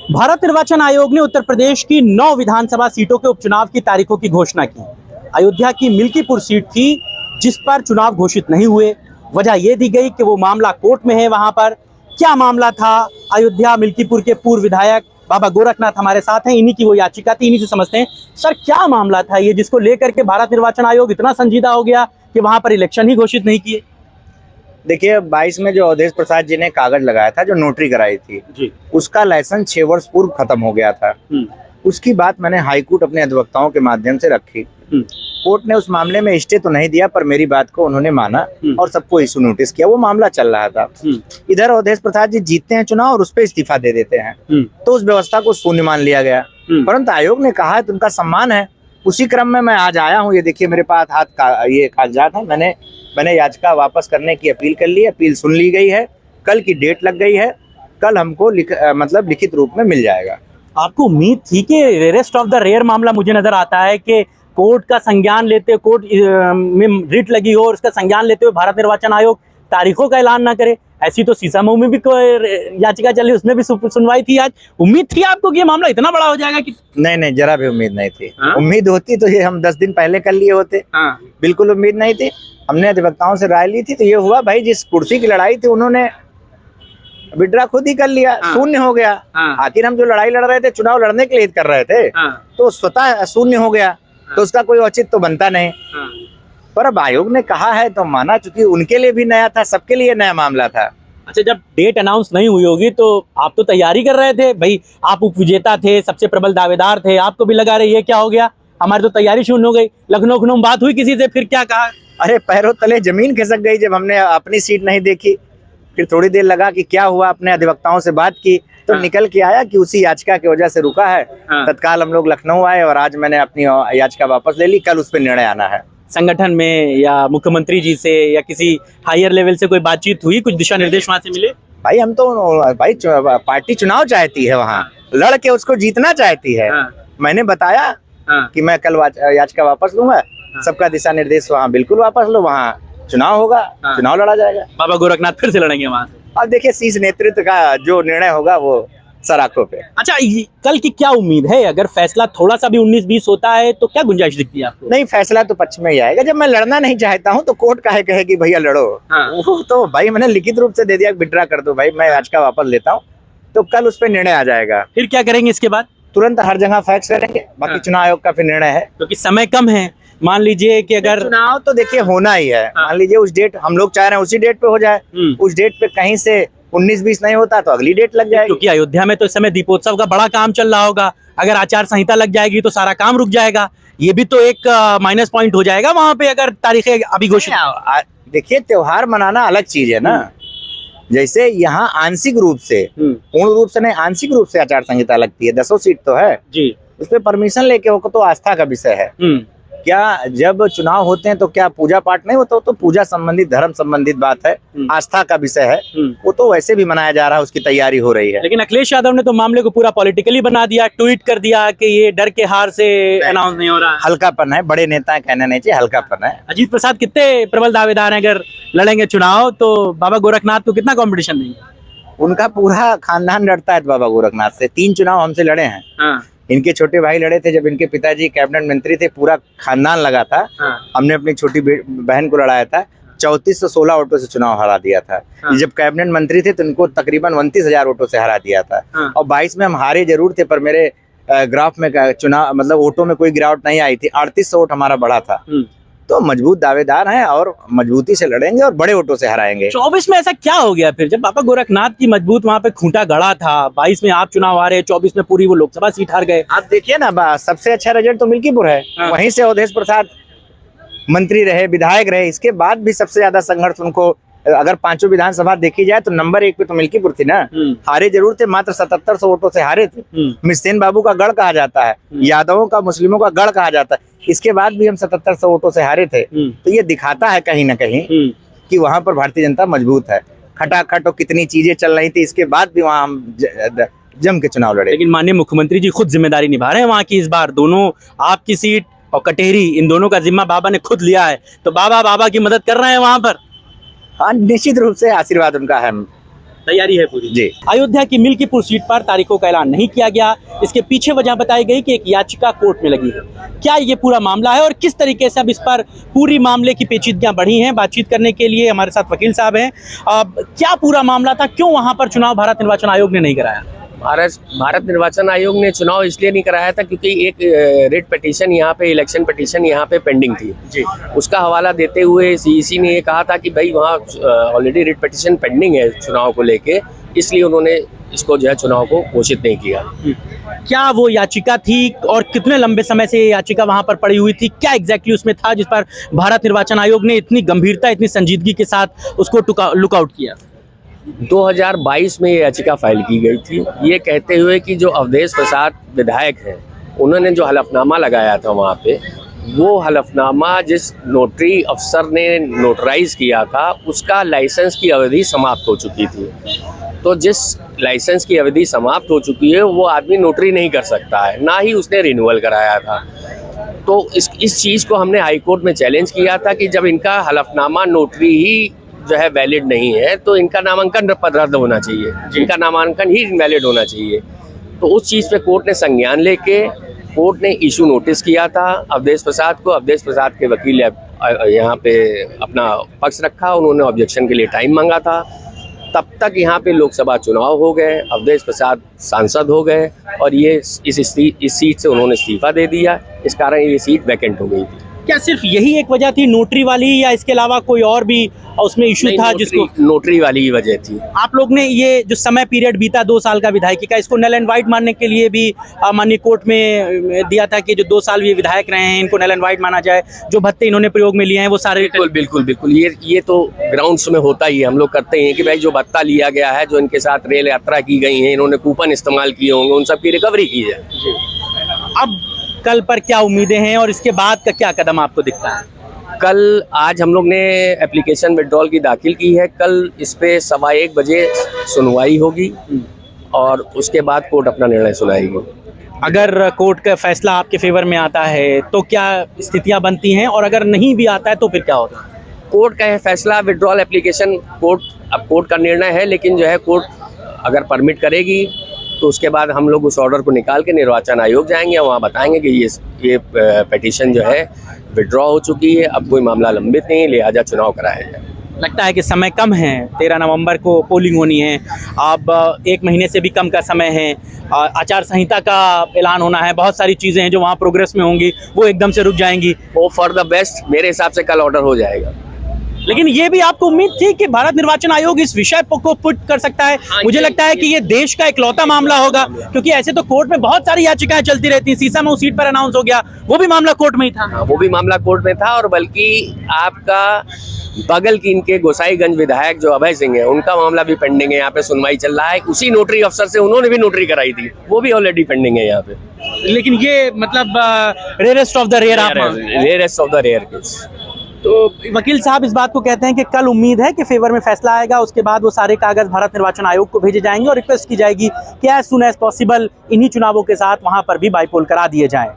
भारत निर्वाचन आयोग ने उत्तर प्रदेश की 9 विधानसभा सीटों के उपचुनाव की तारीखों की घोषणा की। अयोध्या की मिल्कीपुर सीट थी जिस पर चुनाव घोषित नहीं हुए। वजह यह दी गई कि वो मामला कोर्ट में है। वहां पर क्या मामला था? अयोध्या मिल्कीपुर के पूर्व विधायक बाबा गोरखनाथ हमारे साथ हैं, इन्हीं की वो याचिका थी, इन्हीं से समझते हैं। सर, क्या मामला था ये जिसको लेकर के भारत निर्वाचन आयोग इतना संजीदा हो गया कि वहां पर इलेक्शन ही घोषित नहीं किए? देखिए, 22 में जो अवधेश प्रसाद जी ने कागज लगाया था, जो नोटरी कराई थी जी। उसका लाइसेंस 6 वर्ष पूर्व खत्म हो गया था। उसकी बात मैंने हाईकोर्ट अपने अधिवक्ताओं के माध्यम से रखी। कोर्ट ने उस मामले में स्टे तो नहीं दिया, पर मेरी बात को उन्होंने माना और सबको इशू नोटिस किया। वो मामला चल रहा था। इधर अवधेश प्रसाद जी जीतते हैं चुनाव और उस पर इस्तीफा दे देते हैं, तो उस व्यवस्था को शून्य मान लिया गया। परंतु आयोग ने कहा है तो उनका सम्मान है। उसी क्रम में मैं आज आया हूँ। ये देखिए मेरे पास ये कागजात है। मैंने याचिका वापस करने की अपील कर ली है। अपील सुन ली गई है। कल की डेट लग गई है। कल हमको लिखित रूप में मिल जाएगा। आपको उम्मीद थी कि रेयरेस्ट ऑफ द रेयर मामला मुझे नजर आता है कि कोर्ट का संज्ञान लेते, कोर्ट में रिट लगी हो और उसका संज्ञान लेते हुए भारत निर्वाचन आयोग तारीखों का ऐलान ना करे? ऐसी तो सीसामऊ में भी कोई याचिका चली, उसमें भी सुनवाई थी आज। उम्मीद थी आपको कि ये मामला इतना बड़ा हो जाएगा? कि नहीं, जरा भी उम्मीद नहीं थी। उम्मीद होती तो ये हम 10 दिन पहले कर लिए होते। बिल्कुल उम्मीद नहीं थी। हमने अधिवक्ताओं से राय ली थी तो ये हुआ, भाई जिस कुर्सी की लड़ाई थी उन्होंने विड्रा खुद ही कर लिया। शून्य हो गया। आखिर हम जो लड़ाई लड़ रहे थे, चुनाव लड़ने के लिए कर रहे थे, तो स्वतः शून्य हो गया, तो उसका कोई औचित्य तो बनता नहीं। पर अब आयोग ने कहा है तो माना, चूंकि उनके लिए भी नया था, सबके लिए नया मामला था। अच्छा, जब डेट अनाउंस नहीं हुई होगी तो आप तो तैयारी कर रहे थे भाई, आप उपविजेता थे, सबसे प्रबल दावेदार थे, आपको भी लगा रही है क्या हो गया, हमारी तो तैयारी शून्य हो गई। लखनऊ में बात हुई किसी से, फिर क्या कहा? अरे पैरों तले जमीन खिसक गई जब हमने अपनी सीट नहीं देखी। फिर थोड़ी देर लगा कि क्या हुआ, अपने अधिवक्ताओं से बात की तो निकल के आया कि उसी याचिका की वजह से रुका है। तत्काल हम लोग लखनऊ आए और आज मैंने अपनी याचिका वापस ले ली। कल उस पर निर्णय आना है। संगठन में या मुख्यमंत्री जी से या किसी हायर लेवल से कोई बातचीत हुई? कुछ दिशा निर्देश वहां से मिले? भाई हम तो पार्टी चुनाव चाहती है, वहाँ लड़ के उसको जीतना चाहती है। मैंने बताया कि मैं कल याचिका वापस लूंगा। सबका दिशा निर्देश वहाँ बिल्कुल वापस लो, वहाँ चुनाव होगा, चुनाव लड़ा जाएगा। बाबा गोरखनाथ फिर से लड़ेंगे वहां से? अब देखिए, शीर्ष नेतृत्व का जो निर्णय होगा वो सराखों पे। अच्छा, कल की क्या उम्मीद है? अगर फैसला थोड़ा सा भी 19-20 होता है तो क्या गुंजाइश दिखती है आपको? नहीं, फैसला तो पक्ष में ही आएगा। जब मैं लड़ना नहीं चाहता हूँ तो कोर्ट काहे कहेगी भैया लड़ो। वो तो भाई मैंने लिखित रूप से दे दिया, विड्रा कर दो भाई, मैं याचिका वापस लेता हूँ। तो कल उस पर निर्णय आ जाएगा। फिर क्या करेंगे इसके बाद? तुरंत हर जगह फैक्स करेंगे। बाकी चुनाव आयोग का फिर निर्णय है, क्योंकि समय कम है। मान लीजिए कि अगर चुनाव तो देखिए होना ही है, मान लीजिए उस डेट हम लोग चाह रहे हैं उसी डेट पे हो जाए। उस डेट पे कहीं से 19-20 नहीं होता तो अगली डेट लग जाएगी। क्योंकि अयोध्या में तो इस समय दीपोत्सव का बड़ा काम चल रहा होगा। अगर आचार संहिता लग जाएगी तो सारा काम रुक जाएगा। ये भी तो एक माइनस पॉइंट हो जाएगा वहां पे, अगर तारीखें अभी घोषित। देखिए, त्योहार मनाना अलग चीज है ना। जैसे यहाँ आंशिक रूप से, पूर्ण रूप से नहीं, आंशिक रूप से आचार संहिता लगती है। 10 सीट तो है जी, उस पर परमिशन लेके हो तो आस्था का विषय है। क्या जब चुनाव होते हैं तो क्या पूजा पाठ नहीं होता? तो पूजा संबंधित, धर्म संबंधित बात है, आस्था का विषय है। वो तो वैसे भी मनाया जा रहा है, उसकी तैयारी हो रही है। लेकिन अखिलेश यादव ने तो मामले को पूरा पॉलिटिकली बना दिया, ट्वीट कर दिया कि ये डर के हार से अनाउंस नहीं हो रहा। हल्कापन है, बड़े नेता कहना नहीं चाहिए, हल्कापन है। अजीत प्रसाद कितने प्रबल दावेदार हैं, अगर लड़ेंगे चुनाव तो बाबा गोरखनाथ को कितना कॉम्पिटिशन देंगे? उनका पूरा खानदान लड़ता है बाबा गोरखनाथ से। 3 चुनाव हमसे लड़े हैं। इनके छोटे भाई लड़े थे जब इनके पिताजी कैबिनेट मंत्री थे, पूरा खानदान लगा था। हमने अपनी छोटी बहन को लड़ाया था, 3416 वोटों से चुनाव हरा दिया था। जब कैबिनेट मंत्री थे तो इनको तकरीबन 29,000 वोटों से हरा दिया था। और 22 में हम हारे जरूर थे, पर मेरे ग्राफ में चुनाव मतलब वोटों में कोई गिरावट नहीं आई थी। 3800 वोट हमारा बढ़ा था। तो मजबूत दावेदार हैं और मजबूती से लड़ेंगे और बड़े वोटों से हराएंगे। 24 में ऐसा क्या हो गया फिर, जब बाबा गोरखनाथ की मजबूत वहां पे खूंटा गड़ा था? 22 में आप चुनाव हारे, 24 में पूरी वो लोकसभा सीट हार गए। आप देखिए ना, सबसे अच्छा रिजल्ट तो मिल्कीपुर है। वहीं से अवधेश प्रसाद मंत्री रहे, विधायक रहे। इसके बाद भी सबसे ज्यादा संघर्ष उनको, अगर 5 विधानसभा देखी जाए तो नंबर 1 पे तो मिल्कीपुर थी ना। हारे जरूर थे, मात्र 7700 वोटों से हारे थे। मिस्सेन बाबू का गढ़ कहा जाता है, यादवों का, मुस्लिमों का गढ़ कहा जाता है। इसके बाद भी हम 7700 वोटों से हारे थे। तो ये दिखाता है कहीं ना कहीं कि वहां पर भारतीय जनता मजबूत है। खटाखट और कितनी चीजें चल रही थी, इसके बाद भी वहां हम जम के चुनाव लड़े। लेकिन माननीय मुख्यमंत्री जी खुद जिम्मेदारी निभा रहे हैं वहां की। इस बार दोनों, आपकी सीट और कटेरी, इन दोनों का जिम्मा बाबा ने खुद लिया है। तो बाबा की मदद कर रहे हैं वहां पर। हाँ, निश्चित रूप से आशीर्वाद उनका है तैयारी है पूरी जी। अयोध्या की मिल्कीपुर सीट पर तारीखों का ऐलान नहीं किया गया। इसके पीछे वजह बताई गई कि एक याचिका कोर्ट में लगी है। क्या ये पूरा मामला है और किस तरीके से अब इस पर पूरी मामले की पेचीदगियां बढ़ी हैं? बातचीत करने के लिए हमारे साथ वकील साहब हैं। क्या पूरा मामला था, क्यों वहां पर चुनाव भारत निर्वाचन आयोग ने नहीं कराया? भारत निर्वाचन आयोग ने चुनाव इसलिए नहीं कराया था क्योंकि एक रिट पिटीशन यहाँ पे, इलेक्शन पिटीशन यहाँ पे पेंडिंग थी जी। उसका हवाला देते हुए सीईसी ने ये कहा था कि भाई वहाँ ऑलरेडी रिट पिटीशन पेंडिंग है चुनाव को लेके, इसलिए उन्होंने इसको जो है चुनाव को घोषित नहीं किया। क्या वो याचिका थी और कितने लंबे समय से ये याचिका वहां पर पड़ी हुई थी? क्या एग्जैक्टली उसमें था जिस पर भारत निर्वाचन आयोग ने इतनी गंभीरता, इतनी संजीदगी के साथ उसको लुकआउट किया? 2022 में ये याचिका फाइल की गई थी, ये कहते हुए कि जो अवधेश प्रसाद विधायक हैं उन्होंने जो हलफनामा लगाया था वहाँ पे, वो हलफनामा जिस नोटरी अफसर ने नोटराइज किया था उसका लाइसेंस की अवधि समाप्त हो चुकी थी। तो जिस लाइसेंस की अवधि समाप्त हो चुकी है वो आदमी नोटरी नहीं कर सकता है, ना ही उसने रिन्यूअल कराया था। तो इस चीज़ को हमने हाई कोर्ट में चैलेंज किया था कि जब इनका हलफनामा नोटरी ही जो है वैलिड नहीं है तो इनका नामांकन रद्द होना चाहिए, इनका नामांकन ही इनवैलिड होना चाहिए। तो उस चीज़ पे कोर्ट ने संज्ञान लेके कोर्ट ने इशू नोटिस किया था अवधेश प्रसाद को। अवधेश प्रसाद के वकील यहाँ पे अपना पक्ष रखा, उन्होंने ऑब्जेक्शन के लिए टाइम मांगा था। तब तक यहाँ पे लोकसभा चुनाव हो गए, अवधेश प्रसाद सांसद हो गए और ये इस सीट से उन्होंने इस्तीफा दे दिया। इस कारण ये सीट वैकेंट हो गई थी। क्या सिर्फ यही एक वजह थी नोटरी वाली, या इसके अलावा कोई और भी उसमें इशू था? जिसको नोटरी वाली ही वजह थी। आप लोग ने ये जो समय पीरियड बीता 2 साल का विधायकी का, इसको नल एंड वाइट मानने के लिए भी माननीय कोर्ट में दिया था कि जो 2 साल ये विधायक रहे हैं इनको नल एंड वाइट माना जाए, जो भत्ते इन्होंने प्रयोग में लिए हैं वो सारे। बिल्कुल ये तो ग्राउंड्स में होता ही है, हम लोग करते हैं कि भाई जो भत्ता लिया गया है, जो इनके साथ रेल यात्रा की गई है, इन्होंने कूपन इस्तेमाल किए होंगे, उन सब की रिकवरी की जाए। अब कल पर क्या उम्मीदें हैं और इसके बाद का क्या कदम आपको दिखता है? आज हम लोग ने एप्लीकेशन विड्रॉल की दाखिल की है। कल इस पे 1:15 बजे सुनवाई होगी और उसके बाद कोर्ट अपना निर्णय सुनाएगी। अगर कोर्ट का फैसला आपके फेवर में आता है तो क्या स्थितियां बनती हैं, और अगर नहीं भी आता है तो फिर क्या होता है? कोर्ट का है फैसला, विड्रॉल एप्लीकेशन कोर्ट का निर्णय है, लेकिन जो है कोर्ट अगर परमिट करेगी तो उसके बाद हम लोग उस ऑर्डर को निकाल के निर्वाचन आयोग जाएंगे, वहाँ बताएंगे कि ये पिटीशन जो है विड्रॉ हो चुकी है, अब कोई मामला लंबित नहीं है, लिहाजा चुनाव कराया जाए। लगता है कि समय कम है, 13 नवंबर को पोलिंग होनी है, अब 1 महीने से भी कम का समय है, आचार संहिता का ऐलान होना है, बहुत सारी चीज़ें हैं जो वहाँ प्रोग्रेस में होंगी वो एकदम से रुक जाएंगी। वो फॉर द बेस्ट मेरे हिसाब से कल ऑर्डर हो जाएगा। लेकिन ये भी आपको उम्मीद थी कि भारत निर्वाचन आयोग इस विषय को पुट कर सकता है? मुझे लगता है कि ये देश का इकलौता मामला होगा, क्योंकि ऐसे तो कोर्ट में बहुत सारी याचिकाएं चलती रहती हैं। सीसामऊ सीट पर अनाउंस हो गया, वो भी मामला कोर्ट में ही था। वो भी मामला कोर्ट में था, और बल्कि आपका बगल की इनके गोसाईगंज विधायक जो अभय सिंह है, उनका मामला भी पेंडिंग है, यहाँ पे सुनवाई चल रहा है। उसी नोटरी अफसर से उन्होंने भी नोटरी कराई थी, वो भी ऑलरेडी पेंडिंग है यहाँ पे। लेकिन ये मतलब rarest of the rarest of the rare case. तो वकील साहब इस बात को कहते हैं कि कल उम्मीद है कि फेवर में फैसला आएगा, उसके बाद वो सारे कागज भारत निर्वाचन आयोग को भेजे जाएंगे और रिक्वेस्ट की जाएगी कि एज सून एज पॉसिबल इन्हीं चुनावों के साथ वहां पर भी बाईपोल करा दिए जाएं।